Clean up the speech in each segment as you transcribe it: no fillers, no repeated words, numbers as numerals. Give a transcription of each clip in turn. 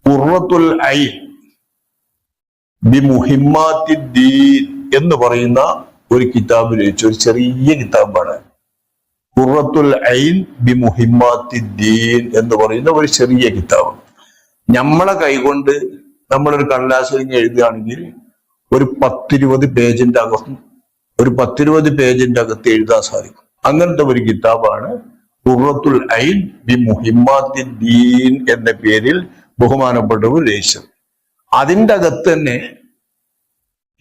ഖുർറത്തുൽ ഐൻ B മുഹിമ്മാത്തിദ്ദീൻ എന്ന് പറയുന്ന ഒരു കിതാബ് രചിച്ച ഒരു ചെറിയ കിതാബാണ്. ഖുർറത്തുൽ ഐൻ ബി മുഹിമ്മാത്തിദ്ദീൻ എന്ന് പറയുന്ന ഒരു ചെറിയ കിതാബ്. നമ്മളെ കൈകൊണ്ട് നമ്മളൊരു കടലാസിൽ എഴുതുകയാണെങ്കിൽ ഒരു 10-20 പേജിന്റെ അകത്ത് എഴുതാൻ സാധിക്കും. അങ്ങനത്തെ ഒരു കിതാബാണ് ഖുർറത്തുൽ ഐൻ ബി മുഹിമ്മാത്തിദ്ദീൻ എന്ന പേരിൽ ബഹുമാനപ്പെട്ടവർ രചിച്ചത്. അതിൻ്റെ അകത്ത് തന്നെ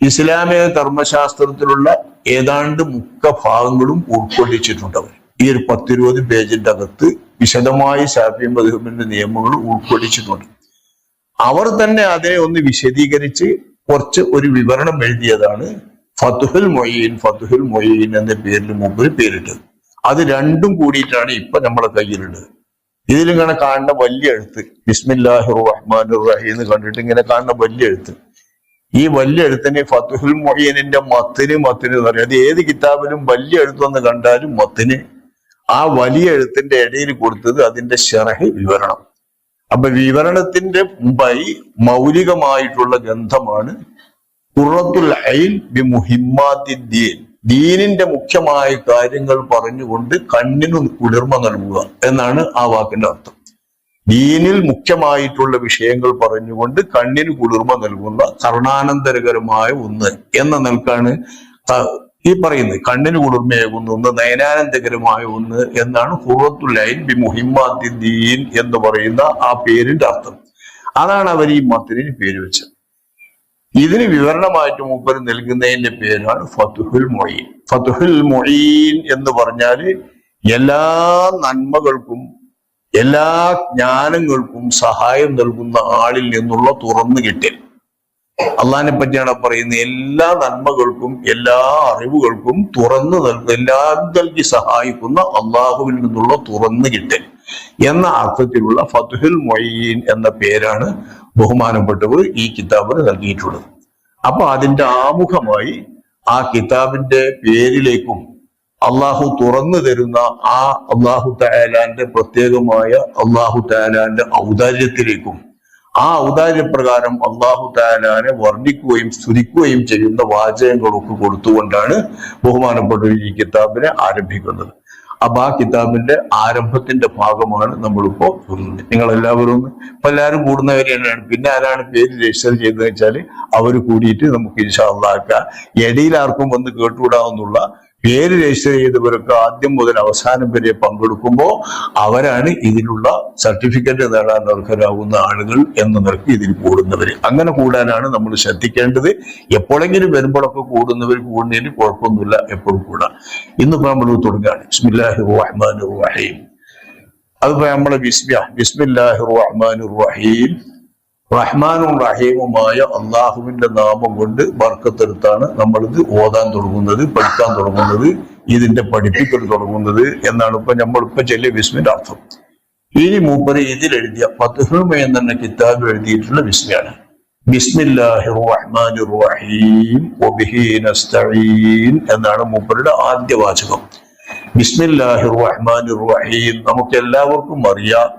ഇസ്ലാമിക കർമ്മശാസ്ത്രത്തിലുള്ള ഏതാണ്ട് മുക്ക ഭാഗങ്ങളും ഉൾക്കൊള്ളിച്ചിട്ടുണ്ട്. അവർ ഈ ഒരു 10-20 പേജിന്റെ അകത്ത് വിശദമായി ശാഫിഈ മദ്ഹബിന്റെ നിയമങ്ങൾ ഉൾക്കൊള്ളിച്ചിട്ടുണ്ട്. അവർ തന്നെ അതിനെ ഒന്ന് വിശദീകരിച്ച് കുറച്ച് ഒരു വിവരണം എഴുതിയതാണ് ഫതുഹുൽ മൊയ്യീൻ എന്ന പേരിൽ മുമ്പ് പേരിട്ടത്. അത് രണ്ടും കൂടിയിട്ടാണ് ഇപ്പൊ നമ്മളെ കയ്യിലുള്ളത്. ഇതിലിങ്ങനെ കാണുന്ന വലിയ എഴുത്ത് ബിസ്മില്ലാഹിർ റഹ്മാനിർ റഹീം എന്ന് കണ്ടിട്ട് ഇങ്ങനെ കാണുന്ന വലിയ എഴുത്ത്, ഈ വലിയ എഴുത്തിന് ഫതുഹുൽ മൊയ്യീനിന്റെ മത്തിന് എന്ന് പറയും. അത് ഏത് കിതാബിലും വലിയ എഴുത്തൊന്ന് കണ്ടാലും മത്തിന്, ആ വലിയ എഴുത്തിന്റെ ഇടയിൽ കൊടുത്തത് അതിന്റെ ശറഹ് വിവരണം. അപ്പൊ വിവരണത്തിന്റെ മുമ്പായി മൗലികമായിട്ടുള്ള ഗ്രന്ഥമാണ് ഖുർറത്തുൽ ഐൻ ബി മുഹിമ്മാത്തിദ്ദീൻ. ദീനിന്റെ മുഖ്യമായ കാര്യങ്ങൾ പറഞ്ഞുകൊണ്ട് കണ്ണിന് കുളിർമ നൽകുക എന്നാണ് ആ വാക്കിന്റെ അർത്ഥം. ദീനിൽ മുഖ്യമായിട്ടുള്ള വിഷയങ്ങൾ പറഞ്ഞുകൊണ്ട് കണ്ണിന് കുളിർമ നൽകുന്ന കരുണാനന്തരകരമായ ഒന്ന് എന്ന നിലക്കാണ് ഈ പറയുന്നത്. കണ്ണിന് കുളിർമയാകുന്ന ഒന്ന്, നയനാനന്ദകരമായ ഒന്ന് എന്നാണ് ഖുർറത്തുൽ ഐൻ ബി മുഹിമ്മാത്തിദ്ദീൻ എന്ന് പറയുന്ന ആ പേരിന്റെ അർത്ഥം. അതാണ് അവർ ഈ മത്തിന് പേര് വെച്ചത്. ഇതിന് വിവരണമായിട്ട് മൂപ്പർ നൽകുന്നതിന്റെ പേരാണ് ഫതുഹുൽ മൊയ്യീൻ. ഫതുഹുൽ മൊയ്യീൻ എന്ന് പറഞ്ഞാല് എല്ലാ നന്മകൾക്കും എല്ലാ ജ്ഞാനങ്ങൾക്കും സഹായം നൽകുന്ന ആളിൽ നിന്നുള്ള തുറന്നു കിട്ടൽ. അള്ളാഹിനെ പറ്റിയാണ് പറയുന്നത്. എല്ലാ നന്മകൾക്കും എല്ലാ അറിവുകൾക്കും തുറന്നു എല്ലാം നൽകി സഹായിക്കുന്ന അള്ളാഹുവിൽ നിന്നുള്ള തുറന്നു കിട്ടൽ എന്ന അർത്ഥത്തിലുള്ള ഫതുഹുൽ മൊയ്യീൻ എന്ന പേരാണ് ബഹുമാനപ്പെട്ടവർ ഈ കിതാബിന് നൽകിയിട്ടുള്ളത്. അപ്പൊ അതിന്റെ ആമുഖമായി ആ കിതാബിന്റെ പേരിലേക്കും അള്ളാഹു തുറന്നു തരുന്ന ആ അള്ളാഹു തആലാന്റെ പ്രത്യേകമായ അള്ളാഹു തആലാന്റെ ഔദാര്യത്തിലേക്കും ആ ഔദാര്യപ്രകാരം അള്ളാഹു തആലാനെ വർണ്ണിക്കുകയും സ്തുതിക്കുകയും ചെയ്യുന്ന വാചകങ്ങളൊക്കെ കൊടുത്തുകൊണ്ടാണ് ബഹുമാനപ്പെട്ട ഈ കിതാബിനെ ആരംഭിക്കുന്നത്. അപ്പൊ ആ കിതാബിന്റെ ആരംഭത്തിന്റെ ഭാഗമാണ് നമ്മളിപ്പോ കൂടുന്നത്. നിങ്ങൾ എല്ലാവരും എല്ലാവരും കൂടുന്നവര് തന്നെയാണ്. പിന്നെ ആരാണ് പേര് രജിസ്റ്റർ ചെയ്തതെന്ന് വെച്ചാൽ അവർ കൂടിയിട്ട് നമുക്ക് ഇൻഷാ അല്ലാഹ് ഇടയിൽ ആർക്കും വന്ന് കേട്ടുകൂടാവുന്നുള്ള പേര് രജിസ്റ്റർ ചെയ്തവരൊക്കെ ആദ്യം മുതൽ അവസാനം വരെ പങ്കെടുക്കുമ്പോൾ അവരാണ് ഇതിനുള്ള സർട്ടിഫിക്കറ്റ് നേടാൻ അർഹരാകുന്ന ആളുകൾ എന്ന നിലക്ക് ഇതിൽ കൂടുന്നവര്. അങ്ങനെ കൂടാനാണ് നമ്മൾ ശ്രദ്ധിക്കേണ്ടത്. എപ്പോഴെങ്കിലും വരുമ്പോഴൊക്കെ കൂടുന്നവർ കൂടുന്നതിന് കുഴപ്പമൊന്നുമില്ല, എപ്പോഴും കൂടാം. ഇന്നിപ്പോ നമ്മൾ തുടങ്ങുകയാണ്. ബിസ്മില്ലാഹിർ റഹ്മാനിർ റഹീം. അതിപ്പോ നമ്മളെ ബിസ്മില്ലാഹിർ റഹ്മാനിർ റഹീം. റഹ്മാനും റഹീമുമായ അള്ളാഹുവിന്റെ നാമം കൊണ്ട് ബർക്കത്തെടുത്താണ് നമ്മളിത് ഓതാൻ തുടങ്ങുന്നത്, പഠിക്കാൻ തുടങ്ങുന്നത്, ഇതിന്റെ പഠിപ്പിക്കൽ തുടങ്ങുന്നത് എന്നാണ് നമ്മളിപ്പോ ചെല്ലിയ ബിസ്മിന്റെ അർത്ഥം. ഇനി മൂപ്പര് ഇതിലെഴുതിയ ഫതുഹുൽ മൊയ്യീൻ എന്ന കിതാബ് എഴുതിയിട്ടുള്ള ബിസ്മിയാണ്. ബിസ്മില്ലാഹിർ റഹ്മാനിർ റഹീം വബിഹി നസ്തഈൻ എന്നാണ് മൂപ്പരുടെ ആദ്യ വാചകം. ബിസ്മില്ലാഹിർ റഹ്മാനിർ റഹീം. നമുക്ക് എല്ലാവർക്കും അറിയാം,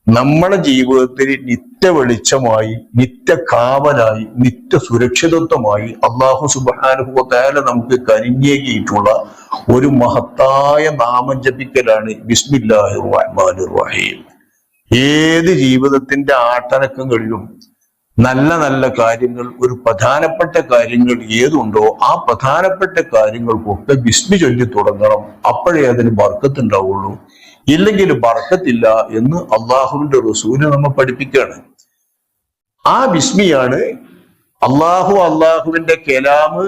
നമ്മുടെ ജീവിതത്തിൽ നിത്യ വെളിച്ചമായി, നിത്യ കാവലായി, നിത്യ സുരക്ഷിതത്വമായി അല്ലാഹു സുബ്ഹാനഹു വ തആല നമുക്ക് കനിഞ്ഞേകിയിട്ടുള്ള ഒരു മഹത്തായ നാമം ജപിക്കലാണ് ബിസ്മില്ലാഹിർ റഹ്മാനിർ റഹീം. ഏത് ജീവിതത്തിന്റെ ആട്ടനക്കങ്ങളിലും നല്ല നല്ല കാര്യങ്ങൾ, ഒരു പ്രധാനപ്പെട്ട കാര്യങ്ങൾ ഏതുണ്ടോ ആ പ്രധാനപ്പെട്ട കാര്യങ്ങൾക്കൊക്കെ ബിസ്മി ചൊല്ലി തുടങ്ങണം. അപ്പോഴേ അതിന് ബർക്കത്ത് ഉണ്ടാവുള്ളൂ. ഇല്ലെങ്കിൽ ബർക്കത്തില്ല എന്ന് അള്ളാഹുവിന്റെ റസൂല് നമ്മെ പഠിപ്പിക്കുകയാണ്. ആ ബിസ്മിയാണ് അള്ളാഹുവിന്റെ കലാമ്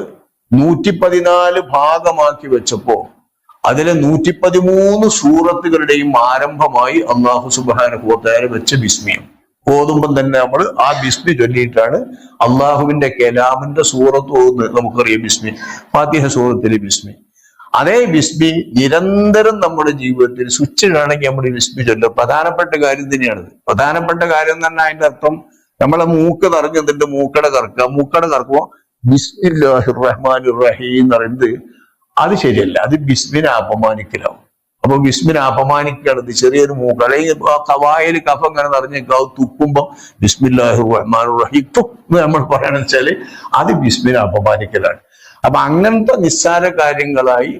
114 ഭാഗമാക്കി വെച്ചപ്പോ അതിലെ 113 സൂറത്തുകളുടെയും ആരംഭമായി അള്ളാഹു സുബ്ഹാനഹു വ തആല വെച്ച ബിസ്മിയാണ്. ഓതുമ്പം തന്നെ നമ്മൾ ആ ബിസ്മി ചൊല്ലിയിട്ടാണ് അള്ളാഹുവിന്റെ കലാമിന്റെ സൂറത്ത് ഓതുന്നത്. നമുക്കറിയാം ബിസ്മി, ഫാത്തിഹ സൂറത്തിലെ ബിസ്മി. അതേ ബിസ്മി നിരന്തരം നമ്മുടെ ജീവിതത്തിൽ സ്വിച്ചിടാണെങ്കിൽ നമ്മൾ ഈ ബിസ്മി ചൊല്ലുക. പ്രധാനപ്പെട്ട കാര്യം തന്നെയാണത്. പ്രധാനപ്പെട്ട കാര്യം എന്ന് പറഞ്ഞാൽ അതിന്റെ അർത്ഥം നമ്മളെ മൂക്ക് നിറഞ്ഞതിന്റെ മൂക്കട കറക്കുമ്പോൾ ബിസ്മില്ലാഹിർ റഹ്മാനിർ റഹീം എന്ന് പറയുന്നത് അത് ശരിയല്ല. അത് ബിസ്മിനെ അപമാനിക്കലാവും. അപ്പൊ ബിസ്മിനെ അപമാനിക്കുകയാണ്. ഇത് ചെറിയൊരു മൂക്ക്, അല്ലെങ്കിൽ കവായിൽ കഫം ഇങ്ങനെ നിറഞ്ഞേക്കാവ് തുപ്പുമ്പോ ബിസ്മില്ലാഹിർ റഹ്മാനിർ റഹീം എന്ന് നമ്മൾ പറയണെന്ന് വെച്ചാല് അത് ബിസ്മിനെ അപമാനിക്കലാണ്. അപ്പൊ അങ്ങനത്തെ നിസ്സാര കാര്യങ്ങളായി,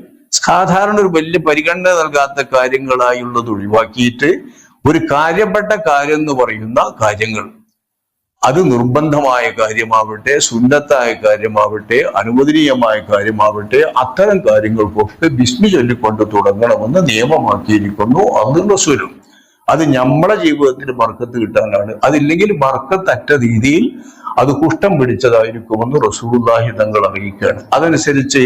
സാധാരണ ഒരു വലിയ പരിഗണന നൽകാത്ത കാര്യങ്ങളായുള്ളത് ഒഴിവാക്കിയിട്ട് ഒരു കാര്യപ്പെട്ട കാര്യം എന്ന് പറയുന്ന കാര്യങ്ങൾ, അത് നിർബന്ധമായ കാര്യമാവട്ടെ, സുന്നത്തായ കാര്യമാവട്ടെ, അനുവദനീയമായ കാര്യമാവട്ടെ, അത്തരം കാര്യങ്ങൾക്കൊക്കെ ബിസ്മി ചൊല്ലിക്കൊണ്ട് തുടങ്ങണമെന്ന് നിയമമാക്കിയിരിക്കുന്നു അല്ലാഹു റസൂലും. അത് നമ്മളെ ജീവിതത്തിന് ബർക്കത്ത് കിട്ടാനാണ്. അതില്ലെങ്കിൽ ബർക്കത്തറ്റ രീതിയിൽ അത് കുഷ്ഠം പിടിച്ചതായിരിക്കുമെന്ന് റസൂലുള്ളാഹി തങ്ങൾ അറിയിക്കുകയാണ്. അതനുസരിച്ച്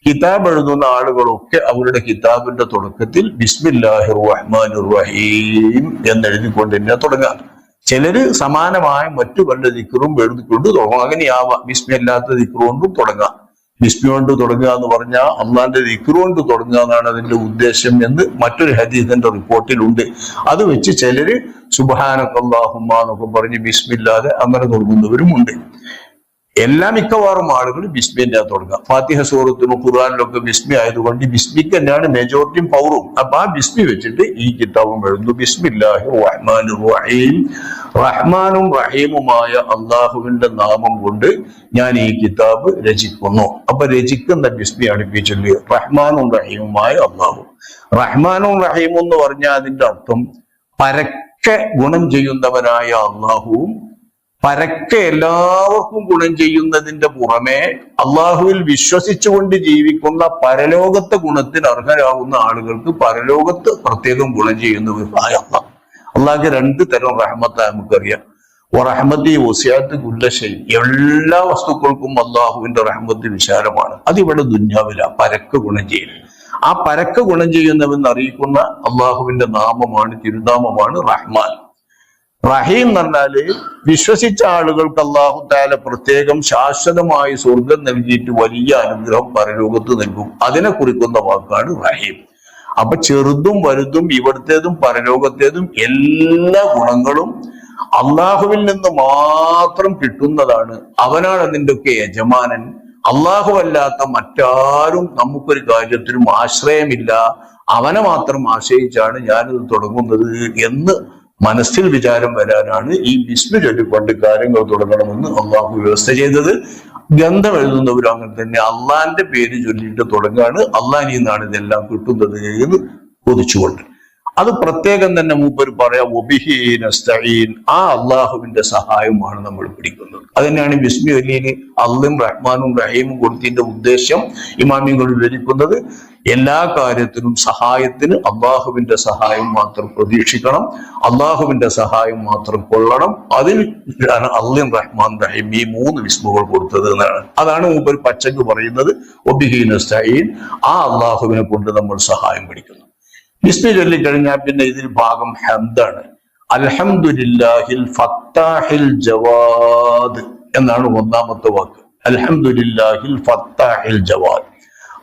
കിതാബ് എഴുതുന്ന ആളുകളൊക്കെ അവരുടെ കിതാബിന്റെ തുടക്കത്തിൽ ബിസ്മില്ലാഹിർ റഹ്മാനിർ റഹീം എന്നെഴുതിക്കൊണ്ട് തന്നെ തുടങ്ങാം. ചിലര് സമാനമായ മറ്റു പല ദിക്റും എഴുതിക്കൊണ്ട് തുടങ്ങും. അങ്ങനെയാവാം. ബിസ്മി അല്ലാത്ത ദിക്റ് കൊണ്ടും തുടങ്ങാം. ബിസ്മി കൊണ്ട് തുടങ്ങുക എന്ന് പറഞ്ഞാൽ അള്ളാന്റെ ദിക്റ് കൊണ്ട് തുടങ്ങുക എന്നാണ് അതിന്റെ ഉദ്ദേശം എന്ന് മറ്റൊരു ഹദീസിന്റെ റിപ്പോർട്ടിലുണ്ട്. അത് വെച്ച് ചിലര് സുബ്ഹാനക്കല്ലാഹുമ്മ എന്നൊക്കെ പറഞ്ഞ് ബിസ്മില്ലാതെ അങ്ങനെ തുടങ്ങുന്നവരും ഉണ്ട്. എല്ലാ മിക്കവാറും ആളുകൾ ബിസ്മിന്റെ തുടങ്ങാം. ഫാത്തിഹ സൂറത്തിനും ഖുർആനിലൊക്കെ ബിസ്മി ആയതുകൊണ്ട് ബിസ്മിക്ക് തന്നെയാണ് മെജോറിറ്റിയും പവറും. അപ്പൊ ആ ബിസ്മി വെച്ചിട്ട് ഈ കിതാബും എഴുതുന്നു. ബിസ്മില്ലാഹിർ റഹ്മാനിർ റഹീം, റഹ്മാനും റഹീമുമായ അള്ളാഹുവിന്റെ നാമം കൊണ്ട് ഞാൻ ഈ കിതാബ് രചിക്കുന്നു. അപ്പൊ രചിക്കുന്ന ബിസ്മി അടുപ്പിച്ചല്ലേ റഹ്മാനും റഹീമുമായ അള്ളാഹു. റഹ്മാനും റഹീമും എന്ന് പറഞ്ഞാൽ അതിന്റെ അർത്ഥം പരക്കെ ഗുണം ചെയ്യുന്നവനായ അള്ളാഹുവും പരക്കെ എല്ലാവർക്കും ഗുണം ചെയ്യുന്നതിന്റെ പുറമെ അള്ളാഹുവിൽ വിശ്വസിച്ചുകൊണ്ട് ജീവിക്കുന്ന പരലോകത്തെ ഗുണത്തിന് അർഹരാകുന്ന ആളുകൾക്ക് പരലോകത്ത് പ്രത്യേകം ഗുണം ചെയ്യുന്നവരായ അള്ളാഹ്. അള്ളാഹ്ക്ക് രണ്ട് തരം റഹ്മത്ത് നമുക്കറിയാം. റഹ്മത്തി വസിഅത്ത് കുല്ല ശൈ, എല്ലാ വസ്തുക്കൾക്കും അള്ളാഹുവിന്റെ റഹ്മത്ത് വിശാലമാണ്. അതിവിടെ ദുന്യാവില പരക്കെ ഗുണം ചെയ്യൽ. ആ പരക്കെ ഗുണം ചെയ്യുന്നവെന്ന് അറിയിക്കുന്ന അള്ളാഹുവിന്റെ നാമമാണ്, തിരുനാമമാണ് റഹ്മാൻ. റഹീം എന്ന് പറഞ്ഞാല് വിശ്വസിച്ച ആളുകൾക്ക് അല്ലാഹു തആല പ്രത്യേകം ശാശ്വതമായി സ്വർഗം നൽകിയിട്ട് വലിയ അനുഗ്രഹം പരലോകത്ത് നൽകും. അതിനെ കുറിക്കുന്ന വാക്കാണ് റഹീം. അപ്പൊ ചെറുതും വലുതും ഇവിടത്തേതും പരലോകത്തേതും എല്ലാ ഗുണങ്ങളും അള്ളാഹുവിൽ നിന്ന് മാത്രം കിട്ടുന്നതാണ്. അവനാണ് അതിൻ്റെ ഒക്കെ യജമാനൻ. അള്ളാഹു അല്ലാത്ത മറ്റാരും നമുക്കൊരു കാര്യത്തിനും ആശ്രയമില്ല. അവനെ മാത്രം ആശ്രയിച്ചാണ് ഞാനിത് തുടങ്ങുന്നത് എന്ന് മനസ്സിൽ വിചാരം വരാനാണ് ഈ ബിസ്മി ചൊല്ലിക്കൊണ്ട് കാര്യങ്ങൾ തുടങ്ങണമെന്ന് അള്ളാഹു വ്യവസ്ഥ ചെയ്തത്. ഗ്രന്ഥം എഴുതുന്നവരും അങ്ങനെ തന്നെ അള്ളാന്റെ പേര് ചൊല്ലിയിട്ട് തുടങ്ങാണ്. അള്ളാഹിൽ നിന്നാണ് ഇതെല്ലാം കിട്ടുന്നത് എന്ന് കൊതിച്ചുകൊണ്ട് അത് പ്രത്യേകം തന്നെ മൂപ്പർ പറയാം, വബിഹി നസ്തഈൻ, ആ അള്ളാഹുവിന്റെ സഹായമാണ് നമ്മൾ പിടിക്കുന്നത്. അത് തന്നെയാണ് ബിസ്മി ചൊല്ലിയിൽ അള്ളയും റഹ്മാനും റഹീമും കൊടുത്തതിന്റെ ഉദ്ദേശം ഇമാമികൾ വിവരിക്കുന്നത്. എല്ലാ കാര്യത്തിനും സഹായത്തിന് അള്ളാഹുവിന്റെ സഹായം മാത്രം പ്രതീക്ഷിക്കണം, അള്ളാഹുവിന്റെ സഹായം മാത്രം കൊള്ളണം. അതിന് അള്ളയും റഹ്മാൻ റഹീം ഈ മൂന്ന് ബിസ്മുകൾ കൊടുത്തത് എന്നാണ്. അതാണ് മൂപ്പർ പച്ചക്ക് പറയുന്നത് വബിഹി നസ്തഈൻ, ആ അള്ളാഹുവിനെ കൊണ്ട് നമ്മൾ സഹായം പിടിക്കുന്നു. ബിസ്മി ചൊല്ലിക്കഴിഞ്ഞാൽ പിന്നെ ഇതിൽ ഭാഗം ഹംദാണ്. അൽഹംദുലില്ലാഹിൽ ഫത്താഹിൽ ജവാദ് എന്നാണ് ഒന്നാമത്തെ വാക്ക്. അൽഹംദുലില്ലാഹിൽ ഫത്താഹിൽ ജവാദ്.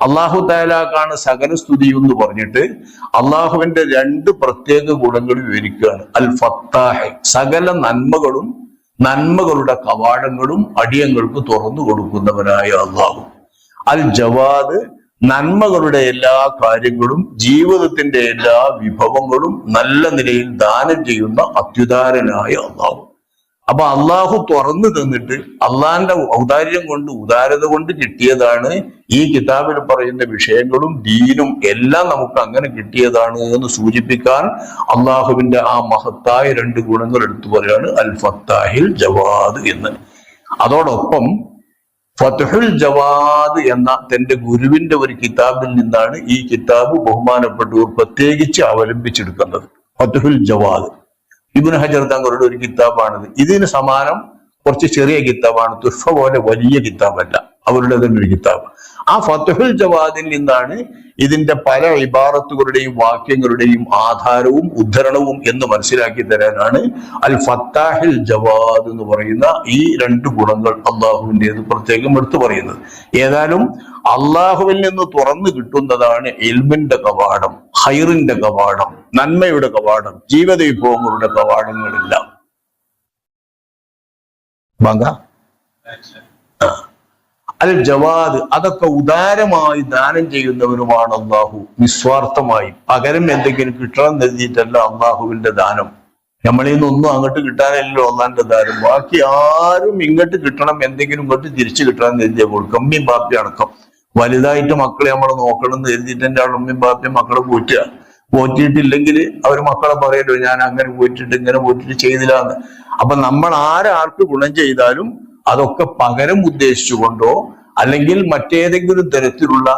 അള്ളാഹു തആലക്കാണ് സകല സ്തുതി എന്ന് പറഞ്ഞിട്ട് അള്ളാഹുവിന്റെ രണ്ട് പ്രത്യേക ഗുണങ്ങൾ വിവരിക്കുകയാണ്. അൽ ഫത്താഹ്, സകല നന്മകളും നന്മകളുടെ കവാടങ്ങളും അടിയങ്ങൾക്ക് തുറന്നു കൊടുക്കുന്നവനായ അള്ളാഹു. അൽ ജവാദ്, നന്മകളുടെ എല്ലാ കാര്യങ്ങളും ജീവിതത്തിന്റെ എല്ലാ വിഭവങ്ങളും നല്ല നിലയിൽ ദാനം ചെയ്യുന്ന അത്യുദാരനായ അള്ളാഹു. അപ്പൊ അള്ളാഹു തുറന്നു തന്നിട്ട് അള്ളാഹിന്റെ ഔദാര്യം കൊണ്ട് ഉദാരത കൊണ്ട് കിട്ടിയതാണ് ഈ കിതാബിൽ പറയുന്ന വിഷയങ്ങളും ദീനും എല്ലാം നമുക്ക് അങ്ങനെ കിട്ടിയതാണ് എന്ന് സൂചിപ്പിക്കാൻ അള്ളാഹുവിന്റെ ആ മഹത്തായ രണ്ട് ഗുണങ്ങൾ എടുത്തു പറയാണ് അൽ ഫത്താഹിൽ ജവാദ് എന്ന്. അതോടൊപ്പം ഫത്ഹുൽ ജവാദ് എന്ന തന്റെ ഗുരുവിന്റെ ഒരു കിതാബിൽ നിന്നാണ് ഈ കിതാബ് ബഹുമാനപ്പെട്ടവർ പ്രത്യേകിച്ച് അവലംബിച്ചെടുക്കുന്നത്. ഫത്ഹുൽ ജവാദ് ഇബ്നു ഹജർ തങ്ങളുടെ ഒരു കിതാബാണിത്. ഇതിന് സമാനം കുറച്ച് ചെറിയ കിതാബാണ്, തുഹ്ഫ പോലെ വലിയ കിതാബല്ല, അവരുടെ തന്നെ ഒരു കിതാബ്. ആ ഫത്ഹുൽ ജവാദിൽ നിന്നാണ് ഇതിന്റെ പല ഇബാറത്തുകളുടെയും വാക്യങ്ങളുടെയും ആധാരവും ഉദ്ധരണവും എന്ന് മനസ്സിലാക്കി തരാനാണ് അൽ ഫത്താഹിൽ ജവാദ് എന്ന് പറയുന്ന ഈ രണ്ട് ഗുണങ്ങൾ അള്ളാഹുവിൻ്റെത് പ്രത്യേകം എടുത്തു പറയുന്നത്. ഏതായാലും അള്ളാഹുവിൽ നിന്ന് തുറന്നു കിട്ടുന്നതാണ് ഇൽമിന്റെ കവാടം, ഖൈറിന്റെ കവാടം, നന്മയുടെ കവാടം, ജീവിത വിഭവങ്ങളുടെ കവാടങ്ങളെല്ലാം. അൽ ജവാദ്, അതൊക്കെ ഉദാരമായി ദാനം ചെയ്യുന്നവനുമാണ് അള്ളാഹു. നിസ്വാർത്ഥമായി പകരം എന്തെങ്കിലും കിട്ടണം എഴുതിയിട്ടല്ല അള്ളാഹുവിന്റെ ദാനം. നമ്മളിൽ നിന്നൊന്നും അങ്ങോട്ട് കിട്ടാനല്ലോ അള്ളാന്റെ ദാനം. ബാക്കി ആരും ഇങ്ങോട്ട് കിട്ടണം, എന്തെങ്കിലും ഇങ്ങോട്ട് തിരിച്ചു കിട്ടണം എന്ന് എഴുതിയ കൊടുക്കും. ഉമ്മയും ബാപ്പയും അടക്കം വലുതായിട്ട് മക്കളെ നമ്മൾ നോക്കണം എന്ന് എഴുതിയിട്ട് എൻ്റെ ഉമ്മയും ബാപ്പയും മക്കളെ പോറ്റിയിട്ടില്ലെങ്കിൽ അവർ മക്കളെ പറയല്ലോ ഞാൻ അങ്ങനെ പോയിട്ടിട്ട് ഇങ്ങനെ പോയിട്ടിട്ട് ചെയ്തില്ല എന്ന്. അപ്പൊ നമ്മൾ ആരാർക്ക് ഗുണം ചെയ്താലും അതൊക്കെ പകരം ഉദ്ദേശിച്ചുകൊണ്ടോ അല്ലെങ്കിൽ മറ്റേതെങ്കിലും തരത്തിലുള്ള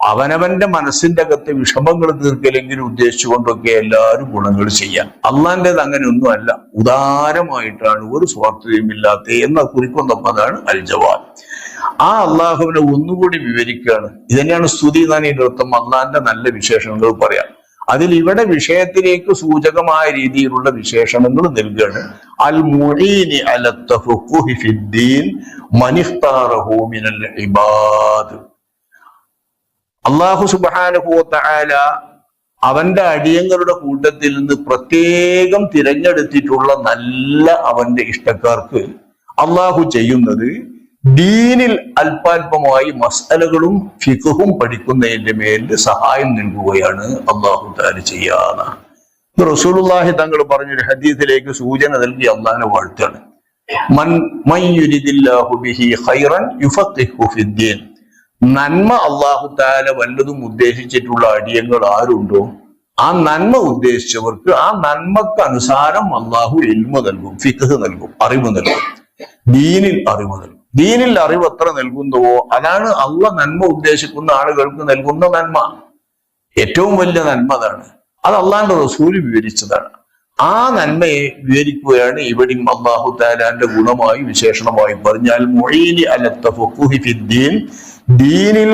അവനവന്റെ മനസ്സിന്റെ അകത്തെ വിഷമങ്ങൾ തീർക്കലെങ്കിലും ഉദ്ദേശിച്ചുകൊണ്ടൊക്കെ എല്ലാവരും ഗുണങ്ങൾ ചെയ്യാം. അള്ളാന്റേത് അങ്ങനെ ഒന്നും അല്ല, ഉദാരമായിട്ടാണ്, ഒരു സ്വാർത്ഥതയും ഇല്ലാത്ത എന്ന കുറിക്കുന്ന പദമാണ് അൽ ജവാദ്. ആ അള്ളാഹുവിനെ ഒന്നുകൂടി വിവരിക്കുകയാണ്. ഇതന്നെയാണ് സ്തുതി എന്നാണ് ഇതിന്റെ അർത്ഥം. അള്ളാന്റെ നല്ല വിശേഷണങ്ങൾ പറയാം. അതിൽ ഇവിടെ വിഷയത്തിലേക്ക് സൂചകമായ രീതിയിലുള്ള വിശേഷണങ്ങൾ നൽകുകയാണ്. അൽ മുഈനി അല തഫഖുഹി ഫിദ്ദീൻ മൻ ഇഖ്താറഹു മിനൽ ഇബാദ്. അല്ലാഹു സുബ്ഹാനഹു വ തആല അവന്റെ അടിയങ്ങളുടെ കൂട്ടത്തിൽ നിന്ന് പ്രത്യേകം തിരഞ്ഞെടുത്തിട്ടുള്ള നല്ല അവന്റെ ഇഷ്ടക്കാർക്ക് അള്ളാഹു ചെയ്യുന്നത് ദീനിൽ അല്പാൽപമായി മസ്അലകളും ഫിഖ്ഹും പഠിക്കുന്നതിന്റെ മേലിൽ സഹായം നൽകുകയാണ് അള്ളാഹു തആല ചെയ്യാതെ. റസൂലുള്ളാഹി തങ്ങൾ പറഞ്ഞൊരു ഹദീസിലേക്ക് സൂചന നൽകി അള്ളാഹിനെ വാഴ്ത്താണ്. മൻ യുരിദില്ലാഹു ബിഹി ഖൈറൻ യുഫഖിഹു ഫിദ്ദീൻ. നന്മ അള്ളാഹു തആല വല്ലതും ഉദ്ദേശിച്ചിട്ടുള്ള അടിയങ്ങൾ ആരുണ്ടോ ആ നന്മ ഉദ്ദേശിച്ചവർക്ക് ആ നന്മക്ക് അനുസാരം അള്ളാഹു ഇൽമു നൽകും, ഫിഖ്ഹ് നൽകും, അറിവ് നൽകും. ദീനിൽ അറിവ് നൽകും. ദീനിൽ അറിവ് എത്ര നൽകുന്നുവോ അതാണ് അള്ളാഹ് നന്മ ഉദ്ദേശിക്കുന്ന ആളുകൾക്ക് നൽകുന്ന നന്മ. ഏറ്റവും വലിയ നന്മ അതാണ്. അത് അള്ളാഹിന്റെ റസൂല് വിവരിച്ചതാണ്. ആ നന്മയെ വിവരിക്കുകയാണ് ഇവിടെയും അള്ളാഹു തആലാന്റെ ഗുണമായി വിശേഷണമായി പറഞ്ഞാൽ മുഈനി അല തഫഖുഹി ഫിദ്ദീൻ. ദീനിൽ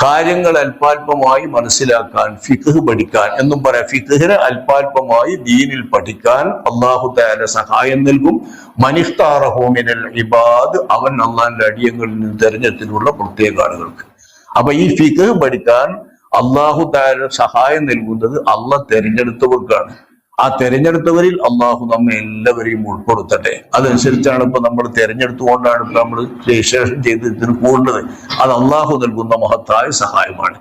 കാര്യങ്ങൾ അല്പാൽപമായി മനസ്സിലാക്കാൻ, ഫിഖ്ഹ് പഠിക്കാൻ എന്നും പറയാം. ഫിഖ്ഹിനെ അല്പാൽപമായി ദീനിൽ പഠിക്കാൻ അള്ളാഹു തആല സഹായം നൽകും. മൻ ഇഖ്താറഹു മിനൽ ഇബാദ്. അവൻ അള്ളാഹിന്റെ അടിയങ്ങളിൽ നിന്ന് തെരഞ്ഞെടുത്തിട്ടുള്ള പ്രത്യേക ആളുകൾക്ക്. അപ്പൊ ഈ ഫിഖ്ഹ് പഠിക്കാൻ അള്ളാഹു തആല സഹായം നൽകുന്നത് അള്ളാഹ് തെരഞ്ഞെടുത്തവർക്കാണ്. ആ തെരഞ്ഞെടുത്തവരിൽ അള്ളാഹു നമ്മെ എല്ലാവരെയും ഉൾപ്പെടുത്തട്ടെ. അതനുസരിച്ചാണ് ഇപ്പൊ നമ്മൾ തെരഞ്ഞെടുത്തുകൊണ്ടാണ് ഇപ്പൊ നമ്മൾ രജിസ്ട്രേഷൻ ചെയ്ത് ഇതിന് പോകുന്നത്. അത് അള്ളാഹു നൽകുന്ന മഹത്തായ സഹായമാണ്.